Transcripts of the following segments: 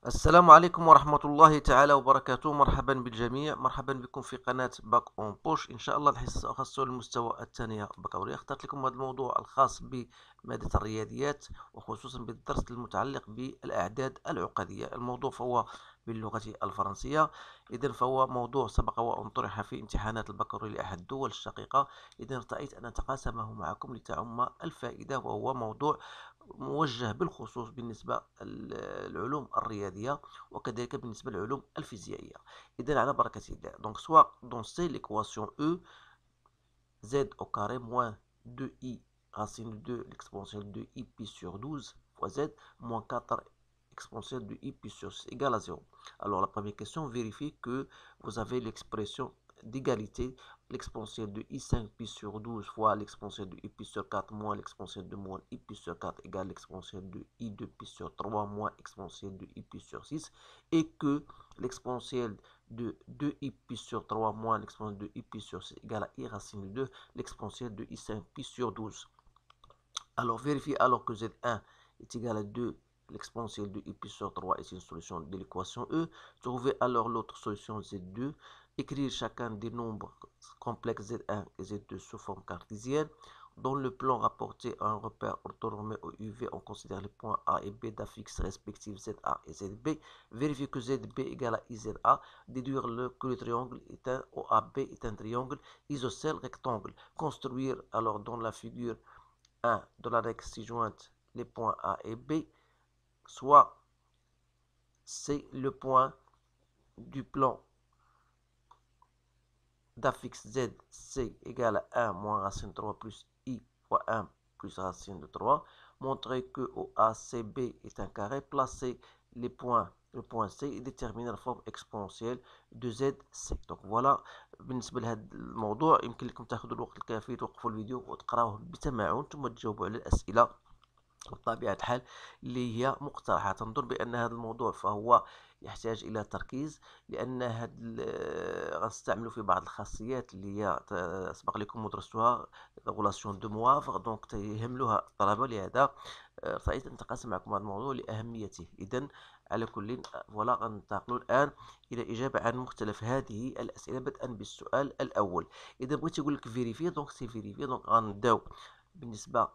السلام عليكم ورحمة الله تعالى وبركاته. مرحبا بالجميع، مرحبا بكم في قناة باك اون بوش. إن شاء الله الحصة سأخصص المستوى الثانية بكالوريا. اخترت لكم هذا الموضوع الخاص بمادة الرياضيات، وخصوصا بالدرس المتعلق بالأعداد العقدية. الموضوع فهو باللغة الفرنسية. إذن فهو موضوع سبق وأن طرح في امتحانات البكالوريا لأحد الدول الشقيقة. إذن ارتأيت أن أتقاسمه معكم لتعم الفائدة، وهو موضوع موجه بالخصوص بالنسبة للعلوم الرياضية، وكذلك بالنسبة للعلوم الفيزيائية. إذا على بركة الله. Donc soit dans c'est l'équation E z au carré moins 2i racine de 2 l'exponentielle de i pi sur 12 fois z moins 4 exponentielle de i pi sur 6 égale à 0. Alors la première question vérifie que vous avez l'expression d'égalité, l'exponentielle de i5 pi sur 12 fois l'exponentielle de i pi sur 4 moins l'exponentielle de moins i pi sur 4 égale l'exponentielle de i2 pi sur 3 moins exponentielle de i pi sur 6, et que l'exponentielle de 2i pi sur 3 moins l'exponentielle de i pi sur 6 égale à i racine de 2, l'exponentielle de i5 pi sur 12. Alors vérifiez alors que z1 est égal à 2, l'exponentielle de i pi sur 3 est une solution de l'équation E. Trouvez alors l'autre solution z2. Écrire chacun des nombres complexes z1 et z2 sous forme cartésienne. Dans le plan rapporté à un repère orthonormé au UV, on considère les points A et B d'affixes respectifs ZA et ZB. Vérifier que ZB égale à IZA. Déduire que le triangle OAB est un triangle isocèle rectangle. Construire alors dans la figure 1 de la règle ci-jointe les points A et B, soit c'est le point du plan d'affixe Z, C égale à 1 moins racine de 3 plus I fois 1 plus racine de 3. Montrer que OACB est un carré. Placer les points, le point C, et déterminer la forme exponentielle de ZC. Donc voilà بالنسبة لهذا الموضوع. يمكن لكم تاخذوا الوقت الكافي توقفوا الفيديو وتقراوه بتمعن ثم تجاوبوا على الأسئلة بطبيعة الحال اللي هي مقترحة. تنظر بأن هذا الموضوع فهو يحتاج إلى تركيز، لأن غنستعملوا في بعض الخاصيات اللي هي سبق لكم ودرستوها، غولاسيون دو موافغ، دونك تيهملوها الطلبة. لهذا رأيت أن نتقاسم معكم هذا الموضوع لأهميته. إذا على كل فوالا غننتقلوا الآن إلى إجابة عن مختلف هذه الأسئلة، بدءا بالسؤال الأول. إذا بغيت يقول لك فيريفي، دونك سي فيريفي. دونك غنبداو بالنسبة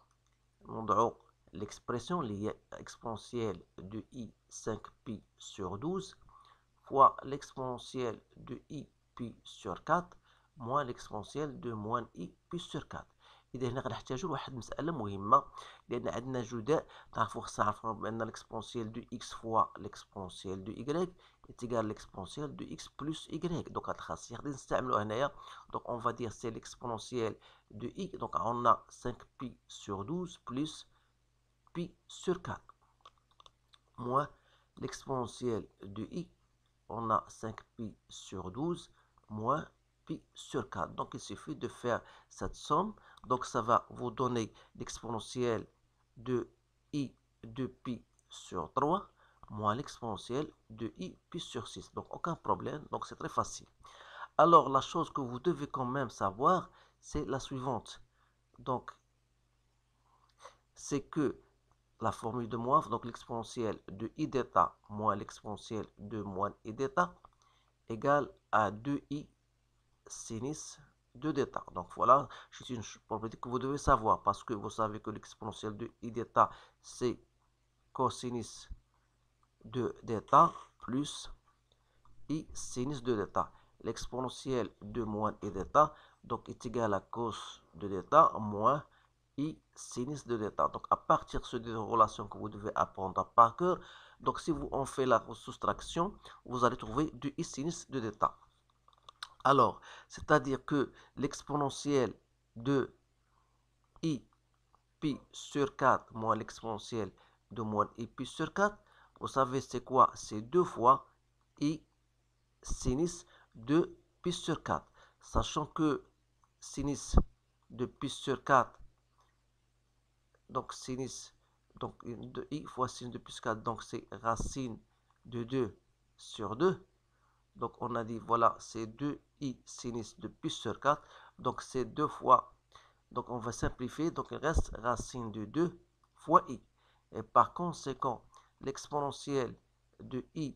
نوضعوا l'expression liée exponentielle de i 5pi sur 12 fois l'exponentielle de i pi sur 4 moins l'exponentielle de moins i pi sur 4. إذا هنا غنحتاجو لواحد المسألة مهمة، لأن عندنا جداء تعرفوا خصنا نعرفوا بأن l'exponentielle de x fois l'exponentielle de y est égal à l'exponentielle de x plus y. Donc هاد الخاصية غادي نستعملوها هنايا. Donc on va dire c'est l'exponentielle de i. Donc on a 5pi sur 12 plus pi sur 4 moins l'exponentielle de i, on a 5pi sur 12 moins pi sur 4. Donc il suffit de faire cette somme. Donc ça va vous donner l'exponentielle de i de pi sur 3 moins l'exponentielle de i pi sur 6. Donc aucun problème, donc c'est très facile. Alors la chose que vous devez quand même savoir, c'est la suivante. Donc c'est que la formule de moins, donc l'exponentielle de i d'état moins l'exponentielle de moins i d'état égale à 2i sinus de d'état. Donc voilà, c'est une propriété que vous devez savoir, parce que vous savez que l'exponentielle de i d'état c'est cosinus de d'état plus i sinus de d'état. L'exponentielle de moins i d'état donc est égal à cos de d'état moins i sinus de d'état. Donc à partir de ces relations que vous devez apprendre par cœur, donc si on fait la soustraction, vous allez trouver du i sinus de d'état. Alors, c'est-à-dire que l'exponentielle de i pi sur 4 moins l'exponentielle de moins i pi sur 4, vous savez c'est quoi? C'est 2 fois i sinus de pi sur 4. Sachant que sinus de pi sur 4, donc sinus donc de i fois sinus de plus 4, donc c'est racine de 2 sur 2. Donc on a dit voilà, c'est 2i sinus de pi sur 4, donc c'est 2 fois, donc on va simplifier, donc il reste racine de 2 fois i. Et par conséquent, l'exponentielle de i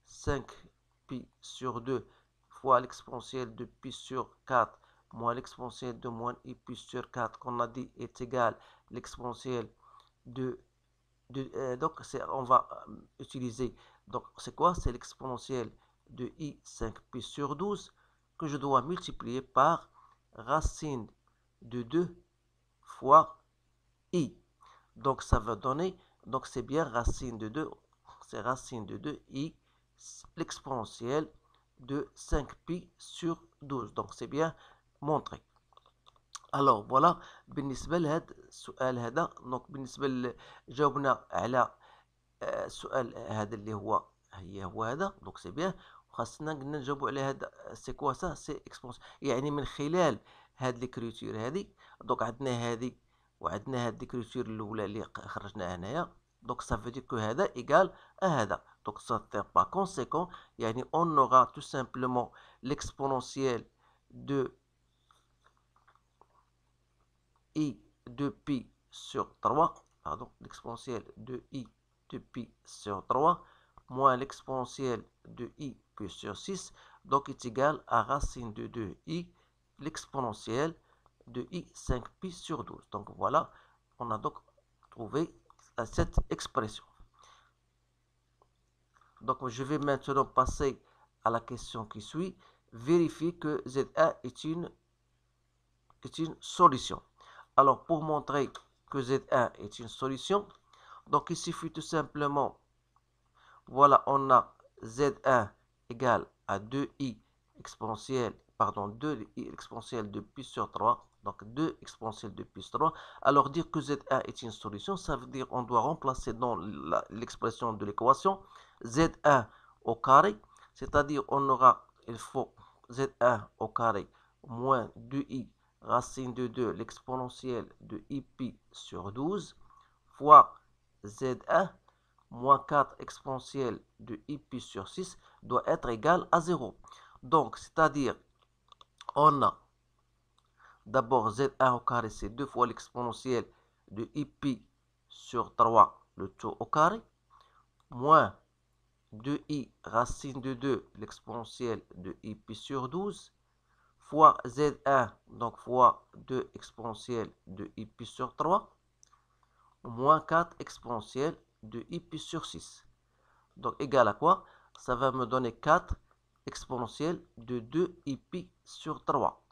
5pi sur 2 fois l'exponentielle de pi sur 4 moins l'exponentielle de moins i pi sur 4 qu'on a dit est égal l'exponentielle donc on va utiliser, donc c'est quoi? C'est l'exponentielle de i 5pi sur 12 que je dois multiplier par racine de 2 fois i. Donc ça va donner, donc c'est bien racine de 2, c'est racine de 2 i, l'exponentielle de 5pi sur 12. Donc c'est bien montré. Alors voilà بالنسبة لهذا السؤال هذا. دونك بالنسبة جاوبنا على السؤال هذا اللي هو هذا. دونك سي بيان، وخاصنا قلنا نجاوبوا على هذا سي كوا سا سي اكسبونس، يعني من خلال هاد ليكريتور هذه. دونك عندنا هذه وعندنا هاد ليكريتور الاولى اللي خرجناها هنايا. دونك ça veut dire que هذا égal à هذا. Donc ça fait par conséquent يعني on aura tout simplement l'exponentielle de i de pi sur 3, pardon, l'exponentielle de i de pi sur 3 moins l'exponentielle de i pi sur 6, donc est égal à racine de 2i, l'exponentielle de i 5pi sur 12. Donc voilà, on a donc trouvé cette expression. Donc je vais maintenant passer à la question qui suit. Vérifier que Z1 est une solution. Alors, pour montrer que Z1 est une solution, donc il suffit tout simplement, voilà, on a Z1 égale à 2i exponentielle, pardon, 2i exponentielle de pi sur 3, donc 2 exponentielle de pi sur 3. Alors, dire que Z1 est une solution, ça veut dire on doit remplacer dans l'expression de l'équation Z1 au carré, c'est-à-dire on aura, il faut Z1 au carré moins 2i racine de 2, l'exponentielle de i pi sur 12, fois Z1, moins 4 exponentielle de i pi sur 6 doit être égal à 0. Donc, c'est-à-dire, on a d'abord Z1 au carré, c'est 2 fois l'exponentielle de i pi sur 3, le tout au carré, moins 2i racine de 2, l'exponentielle de i pi sur 12, fois Z1, donc fois 2 exponentielle de i pi sur 3, moins 4 exponentielle de i pi sur 6. Donc égal à quoi? Ça va me donner 4 exponentielle de 2 i pi sur 3.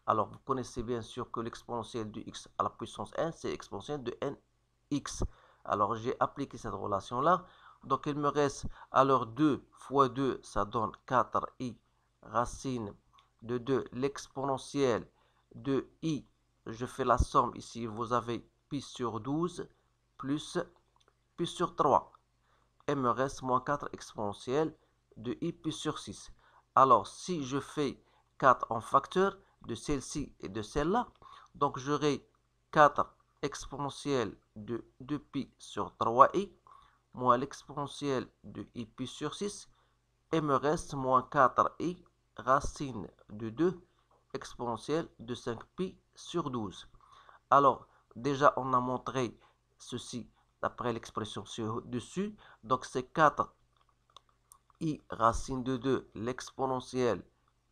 Alors vous connaissez bien sûr que l'exponentielle de x à la puissance n, c'est exponentielle de nx. Alors j'ai appliqué cette relation-là. Donc il me reste, alors 2 fois 2, ça donne 4i racine de 2, l'exponentielle de i, je fais la somme ici, vous avez pi sur 12 plus pi sur 3. Et me reste moins 4 exponentielle de i pi sur 6. Alors si je fais 4 en facteur de celle-ci et de celle-là, donc j'aurai 4 exponentielle de 2pi sur 3i moins l'exponentielle de i pi sur 6 et me reste moins 4i racine de 2 exponentielle de 5pi sur 12. Alors, déjà, on a montré ceci d'après l'expression ci-dessus. Donc, c'est 4i racine de 2, l'exponentielle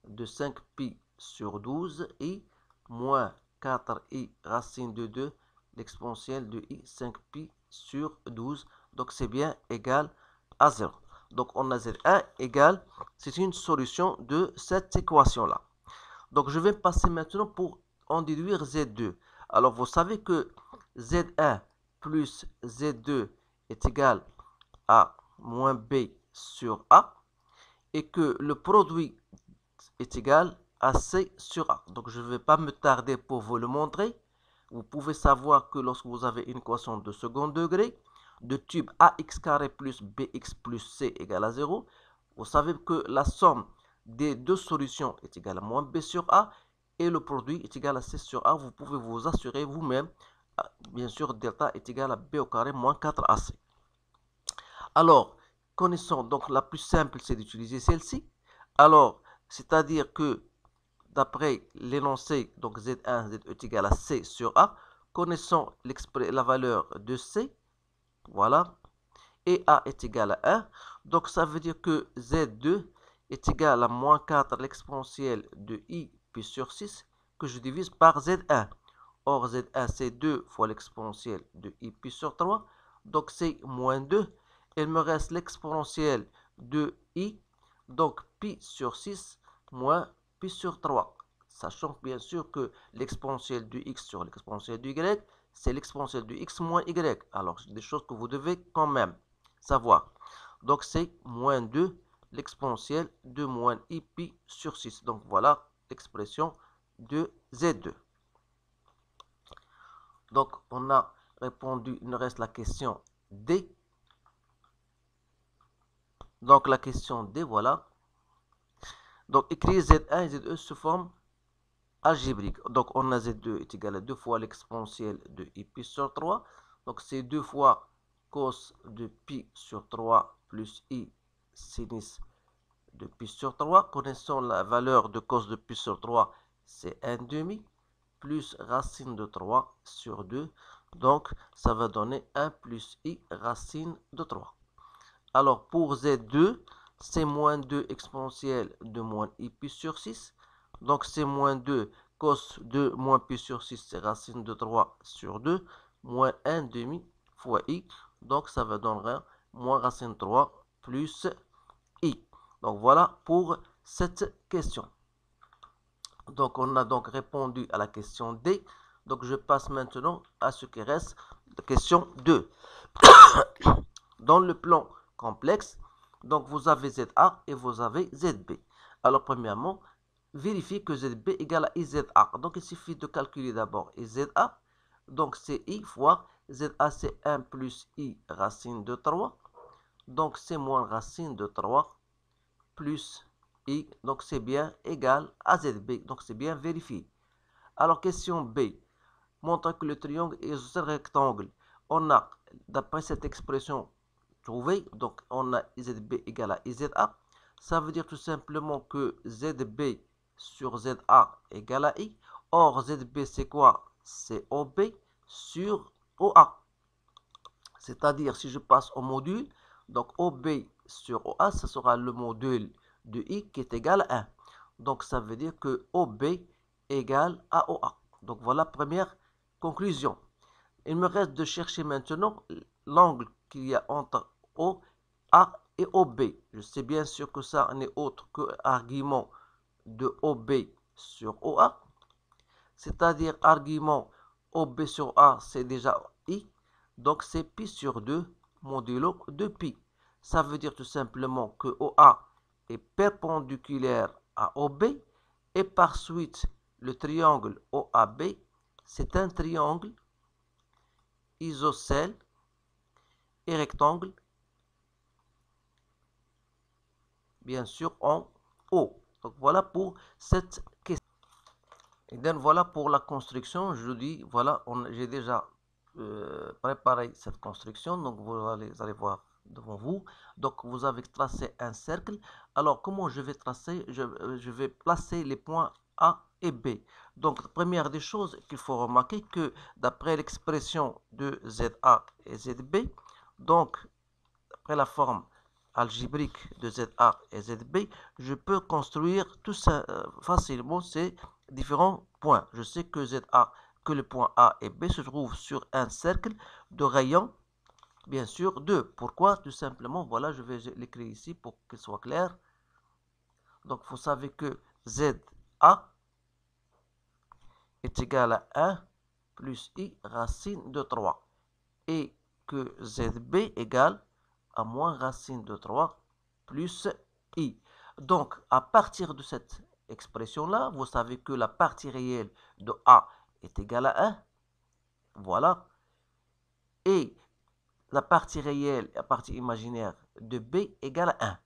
de 5pi sur 12 i moins 4i racine de 2, l'exponentielle de i 5pi sur 12. Donc, c'est bien égal à 0. Donc, on a Z1 égale, c'est une solution de cette équation-là. Donc, je vais passer maintenant pour en déduire Z2. Alors, vous savez que Z1 plus Z2 est égal à moins B sur A et que le produit est égal à C sur A. Donc, je ne vais pas me tarder pour vous le montrer. Vous pouvez savoir que lorsque vous avez une équation de second degré, de type ax carré plus bx plus c égale à 0, vous savez que la somme des deux solutions est égale à moins b sur a et le produit est égal à c sur a. Vous pouvez vous assurer vous-même, bien sûr, delta est égal à b au carré moins 4ac. Alors, connaissons donc la plus simple, c'est d'utiliser celle-ci. Alors, c'est-à-dire que d'après l'énoncé, donc Z1, Z est égal à C sur A, connaissons la valeur de C, voilà, et A est égal à 1. Donc, ça veut dire que Z2 est égal à moins 4 l'exponentielle de I pi sur 6 que je divise par Z1. Or, Z1, c'est 2 fois l'exponentielle de I pi sur 3. Donc, c'est moins 2. Il me reste l'exponentielle de I, donc pi sur 6 moins pi sur 3. Sachant bien sûr que l'exponentielle du x sur l'exponentielle du y, c'est l'exponentielle du x moins y. Alors, c'est des choses que vous devez quand même savoir. Donc, c'est moins 2 l'exponentielle de moins I pi sur 6. Donc, voilà l'expression de Z2. Donc, on a répondu, il nous reste la question D. Donc, la question D, voilà. Donc, écrire Z1 et Z2 sous forme algébrique. Donc, on a Z2 est égal à 2 fois l'exponentielle de I pi sur 3. Donc, c'est 2 fois cos de pi sur 3 plus I sinus de pi sur 3. Connaissons la valeur de cos de pi sur 3, c'est 1/2 plus racine de 3 sur 2. Donc, ça va donner 1 plus I racine de 3. Alors, pour Z2, c'est moins 2 exponentielle de moins I pi sur 6. Donc, c'est moins 2 cos de moins pi sur 6, c'est racine de 3 sur 2, moins 1/2 fois I. Donc, ça va donner moins racine de 3 plus I. Donc, voilà pour cette question. Donc, on a donc répondu à la question D. Donc, je passe maintenant à ce qui reste, la question 2. Dans le plan complexe, donc vous avez ZA et vous avez ZB. Alors, premièrement, vérifiez que ZB égale à IZA. Donc, il suffit de calculer d'abord IZA. Donc, c'est I fois ZA, c'est 1 plus I racine de 3. Donc, c'est moins racine de 3 plus I. Donc, c'est bien égal à ZB. Donc, c'est bien vérifié. Alors, question B. Montre que le triangle est un rectangle. On a, d'après cette expression trouvée, donc on a ZB égale à IZA. Ça veut dire tout simplement que ZB sur ZA égale à I. Or, ZB, c'est quoi? C'est OB sur OA. C'est-à-dire, si je passe au module, donc OB sur OA, ce sera le module de I qui est égal à 1. Donc, ça veut dire que OB égale à OA. Donc, voilà, première conclusion. Il me reste de chercher maintenant l'angle qu'il y a entre OA et OB. Je sais bien sûr que ça n'est autre que argument de OB sur OA. C'est-à-dire, argument OB sur A, c'est déjà I. Donc, c'est pi sur 2 modulo de pi. Ça veut dire tout simplement que OA est perpendiculaire à OB. Et par suite, le triangle OAB, c'est un triangle isocèle et rectangle, bien sûr, en O. Donc, voilà pour cette question. Et donc, voilà pour la construction. Je dis, voilà, j'ai déjà préparé cette construction. Donc, vous allez voir devant vous. Donc, vous avez tracé un cercle. Alors, comment je vais tracer? Je vais placer les points A et B. Donc, première des choses qu'il faut remarquer que d'après l'expression de ZA et ZB, donc, d'après la forme algébrique de ZA et ZB, je peux construire tout ça facilement ces différents points. Je sais que ZA, que le point A et B se trouvent sur un cercle de rayon, bien sûr, 2. Pourquoi? Tout simplement, voilà, je vais l'écrire ici pour qu'il soit clair. Donc, vous savez que ZA est égal à 1 plus I racine de 3 et que ZB égale à moins racine de 3 plus I. Donc, à partir de cette expression-là, vous savez que la partie réelle de A est égale à 1. Voilà. Et la partie réelle, la partie imaginaire de B égale à 1.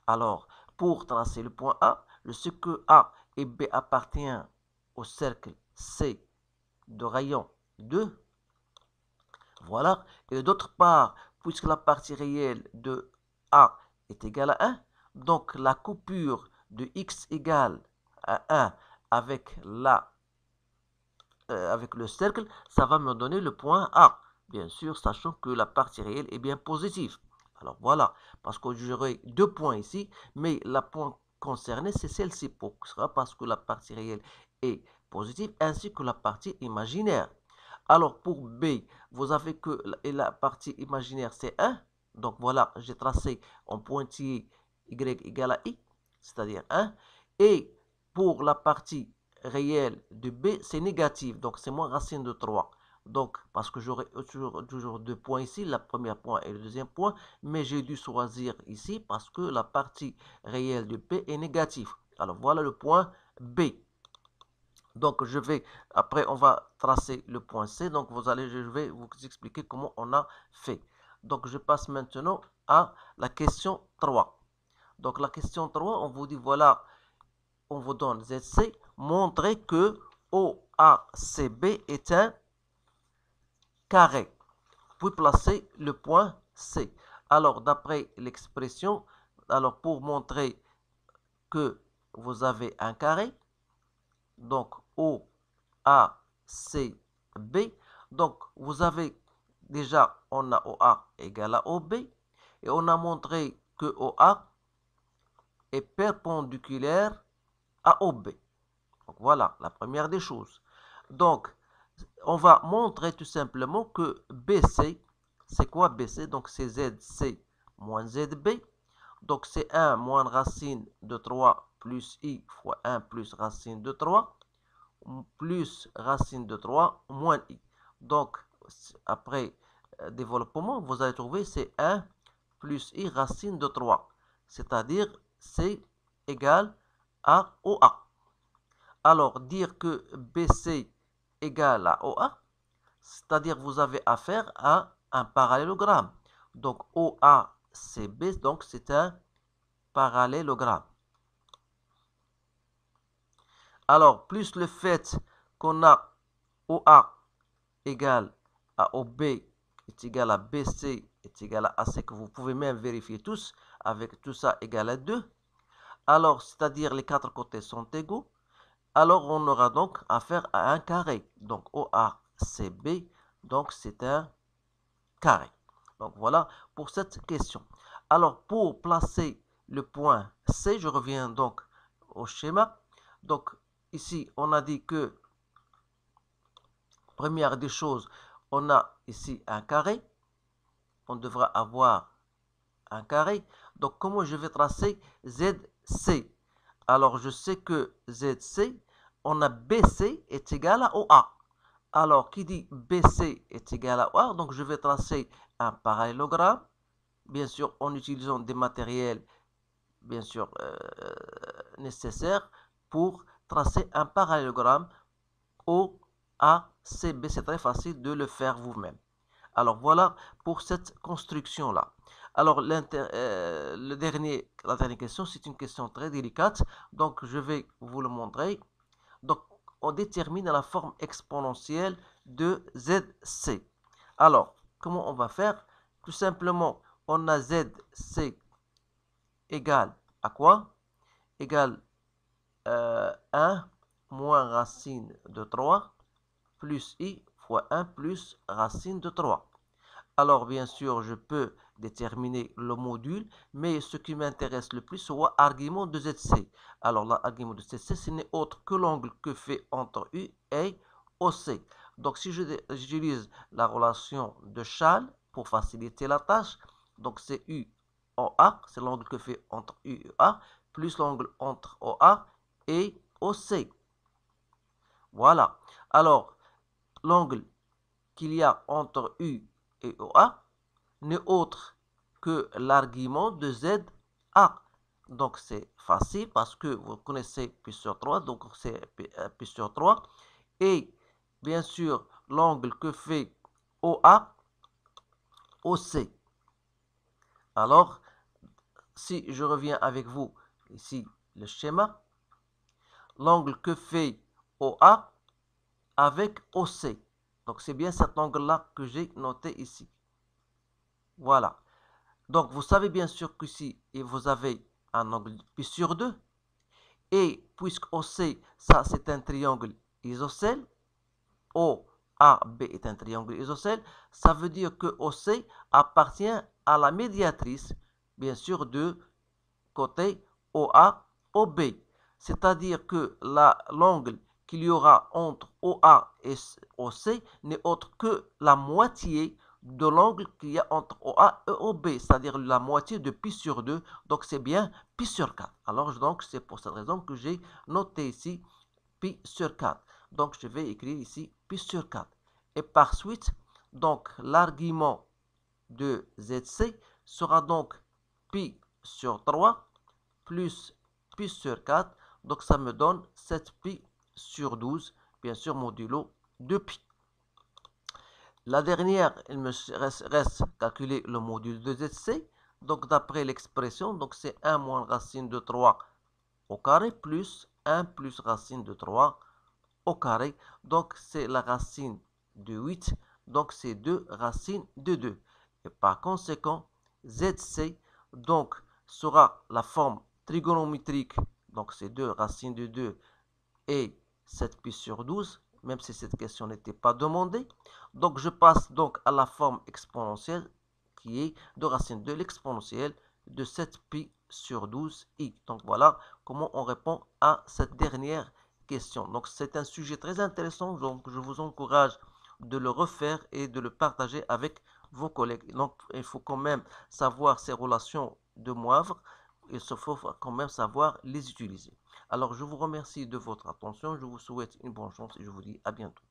Alors, pour tracer le point A, je sais que A et B appartiennent au cercle C de rayon 2. Voilà. Et d'autre part, puisque la partie réelle de A est égale à 1, donc la coupure de x égale à 1 avec le cercle, ça va me donner le point A. bien sûr, sachant que la partie réelle est bien positive. Alors voilà, parce que j'aurai 2 points ici, mais la point concernée, c'est celle-ci, pourquoi? Parce que la partie réelle est positive, ainsi que la partie imaginaire. Alors pour B, vous avez que la partie imaginaire, c'est 1. Donc voilà, j'ai tracé en pointillé y égale à i, c'est-à-dire 1. Et pour la partie réelle de B, c'est négatif, donc c'est moins racine de 3. Donc, parce que j'aurai toujours 2 points ici, le premier point et le deuxième point, mais j'ai dû choisir ici parce que la partie réelle de B est négative. Alors voilà le point B. Donc après on va tracer le point C, donc je vais vous expliquer comment on a fait. Donc je passe maintenant à la question 3. Donc la question 3, on vous dit voilà, on vous donne ZC, montrer que OACB est un carré. Puis placer le point C. Alors, d'après l'expression, alors pour montrer que vous avez un carré, donc OACB, donc vous avez déjà, on a OA égale à OB, et on a montré que OA est perpendiculaire à OB. Donc voilà, la première des choses. Donc, on va montrer tout simplement que BC, c'est quoi BC? Donc c'est ZC moins ZB. Donc c'est 1 moins racine de 3 plus I fois 1 plus racine de 3 plus racine de 3 moins I. Donc après développement, vous allez trouver c'est 1 plus I racine de 3. C'est-à-dire c'est égal à OA. Alors dire que BC égale à OA, c'est-à-dire vous avez affaire à un parallélogramme. Donc OACB, donc c'est un parallélogramme. Alors, plus le fait qu'on a OA égale à OB est égal à BC est égal à AC, que vous pouvez même vérifier tous, avec tout ça égal à 2. Alors, c'est-à-dire les 4 côtés sont égaux. Alors, on aura donc affaire à un carré. Donc, OACB, donc c'est un carré. Donc, voilà pour cette question. Alors, pour placer le point C, je reviens donc au schéma. Donc, ici, on a dit que, première des choses, on a ici un carré. On devra avoir un carré. Donc, comment je vais tracer ZC? Alors, je sais que ZC, on a BC est égal à OA. Alors, qui dit BC est égal à OA, donc je vais tracer un parallélogramme, bien sûr en utilisant des matériels, bien sûr, nécessaires pour tracer un parallélogramme OACB. C'est très facile de le faire vous-même. Alors, voilà pour cette construction-là. Alors, la dernière question, c'est une question très délicate, donc je vais vous le montrer. Donc, on détermine la forme exponentielle de ZC. Alors, comment on va faire? Tout simplement, on a ZC égale à quoi? Égale 1 moins racine de 3 plus I fois 1 plus racine de 3. Alors, bien sûr, je peux déterminer le module, mais ce qui m'intéresse le plus, c'est l'argument de ZC. Alors, l'argument de ZC, ce n'est autre que l'angle que fait entre U et OC. Donc, si j'utilise la relation de Charles pour faciliter la tâche, donc c'est U en A, c'est l'angle que fait entre U et A, plus l'angle entre OA et OC. Voilà. Alors, l'angle qu'il y a entre U et OA n'est autre que l'argument de ZA. Donc c'est facile parce que vous connaissez pi sur 3, donc c'est pi sur 3. Et bien sûr, l'angle que fait OA, OC. Alors, si je reviens avec vous ici, le schéma, l'angle que fait OA avec OC. Donc c'est bien cet angle-là que j'ai noté ici. Voilà. Donc vous savez bien sûr qu'ici, vous avez un angle pi sur 2. Et puisque OC, ça c'est un triangle isocèle, OC AB est un triangle isocèle, ça veut dire que OC appartient à la médiatrice, bien sûr, de côté OA, OB. C'est-à-dire que l'angle qu'il y aura entre OA et OC n'est autre que la moitié de l'angle qu'il y a entre OA et OB, c'est-à-dire la moitié de pi sur 2, donc c'est bien pi sur 4. Alors donc c'est pour cette raison que j'ai noté ici pi sur 4. Donc je vais écrire ici pi sur 4. Et par suite, donc l'argument de ZC sera donc pi sur 3 plus pi sur 4. Donc ça me donne 7 pi sur 12, bien sûr modulo de pi. La dernière, il me reste calculer le module de ZC. Donc d'après l'expression, donc c'est 1 moins racine de 3 au carré plus 1 plus racine de 3 au carré. Donc c'est la racine de 8. Donc c'est 2 racines de 2. Et par conséquent, ZC donc sera la forme trigonométrique. Donc c'est 2 racines de 2 et 7 pi sur 12, même si cette question n'était pas demandée. Donc je passe donc à la forme exponentielle qui est de racine de l'exponentielle de 7 pi sur 12 i. Donc voilà comment on répond à cette dernière question. Donc c'est un sujet très intéressant, donc je vous encourage de le refaire et de le partager avec vos collègues. Donc il faut quand même savoir ces relations de Moivre, il faut quand même savoir les utiliser. Alors je vous remercie de votre attention, je vous souhaite une bonne chance et je vous dis à bientôt.